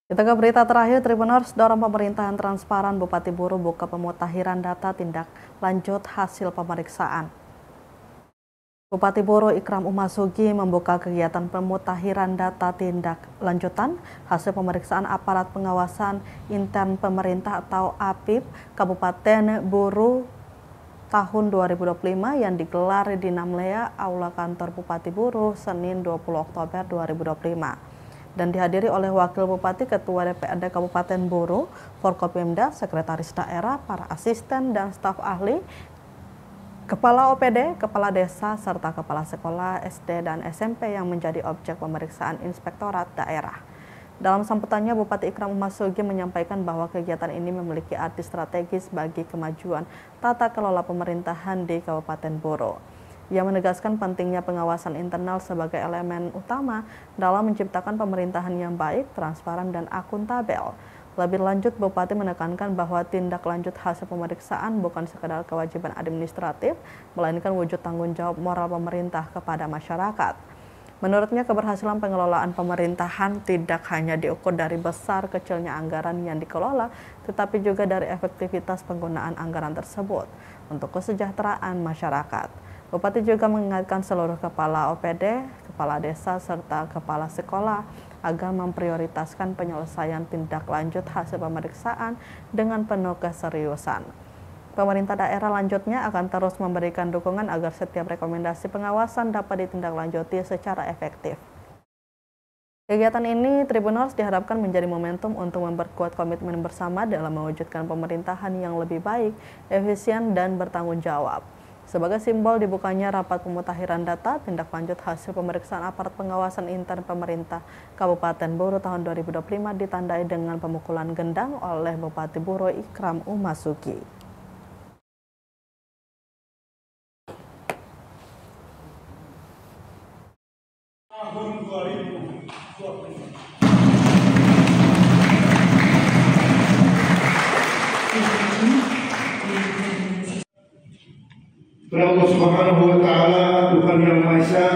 Kita ke berita terakhir, Tribuners dorong pemerintahan transparan. Bupati Buru buka pemutakhiran data tindak lanjut hasil pemeriksaan. Bupati Buru Ikram Umasugi membuka kegiatan pemutakhiran data tindak lanjutan hasil pemeriksaan aparat pengawasan intern pemerintah atau APIP Kabupaten Buru tahun 2025 yang digelar di Namlea, Aula Kantor Bupati Buru, Senin 20 Oktober 2025. Dan dihadiri oleh Wakil Bupati, Ketua DPRD Kabupaten Buru, Forkopimda, Sekretaris Daerah, para asisten dan staf ahli, Kepala OPD, Kepala Desa, serta Kepala Sekolah SD dan SMP yang menjadi objek pemeriksaan Inspektorat Daerah. Dalam sambutannya, Bupati Ikram Umasugi menyampaikan bahwa kegiatan ini memiliki arti strategis bagi kemajuan tata kelola pemerintahan di Kabupaten Buru. Ia menegaskan pentingnya pengawasan internal sebagai elemen utama dalam menciptakan pemerintahan yang baik, transparan, dan akuntabel. Lebih lanjut, Bupati menekankan bahwa tindak lanjut hasil pemeriksaan bukan sekadar kewajiban administratif, melainkan wujud tanggung jawab moral pemerintah kepada masyarakat. Menurutnya, keberhasilan pengelolaan pemerintahan tidak hanya diukur dari besar kecilnya anggaran yang dikelola, tetapi juga dari efektivitas penggunaan anggaran tersebut untuk kesejahteraan masyarakat. Bupati juga mengingatkan seluruh kepala OPD, kepala desa, serta kepala sekolah agar memprioritaskan penyelesaian tindak lanjut hasil pemeriksaan dengan penuh keseriusan. Pemerintah daerah lanjutnya akan terus memberikan dukungan agar setiap rekomendasi pengawasan dapat ditindaklanjuti secara efektif. Kegiatan ini, Tribuners, diharapkan menjadi momentum untuk memperkuat komitmen bersama dalam mewujudkan pemerintahan yang lebih baik, efisien, dan bertanggung jawab. Sebagai simbol dibukanya rapat pemutakhiran data tindak lanjut hasil pemeriksaan aparat pengawasan intern pemerintah Kabupaten Buru tahun 2025 ditandai dengan pemukulan gendang oleh Bupati Buru Ikram Umasugi. Tahun 2025. Allah Subhanahu wa Ta'ala, Tuhan yang Maha Esa,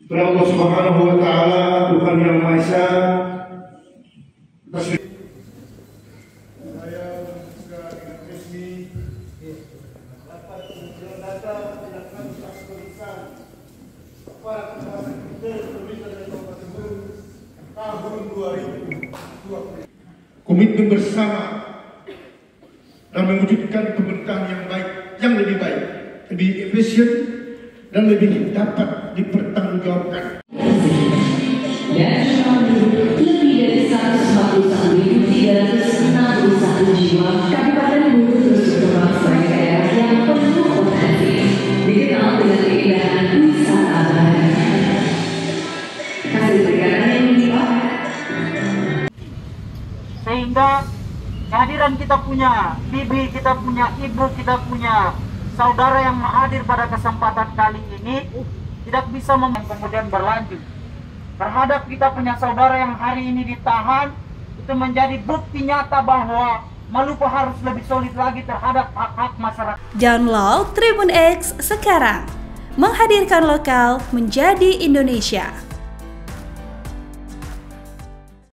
Allah Subhanahu wa Ta'ala, Tuhan yang Maha Esa, saya juga dengan resmi dapat menunjukkan data tindak lanjut hasil pemeriksaan aparat pengawasan intern pemerintah dari Kabupaten Buru tahun 2020. Komitmen bersama dan mewujudkan pemerintahan yang baik, yang lebih baik, lebih efisien, dan lebih dapat dipertanggungjawabkan. Dan lebih dari 141.361 jiwa, Kabupaten Buru terus berkembang sebagai daerah yang penuh potensi, dikenal dengan keindahan wisata bahari. Hasil perikanan yang melimpah, sehingga kehadiran kita punya bibi, kita punya ibu, kita punya saudara yang hadir pada kesempatan kali ini tidak bisa kemudian berlanjut terhadap kita punya saudara yang hari ini ditahan. Itu menjadi bukti nyata bahwa Maluku harus lebih solid lagi terhadap hak-hak masyarakat. Download Tribun X sekarang, menghadirkan lokal menjadi Indonesia.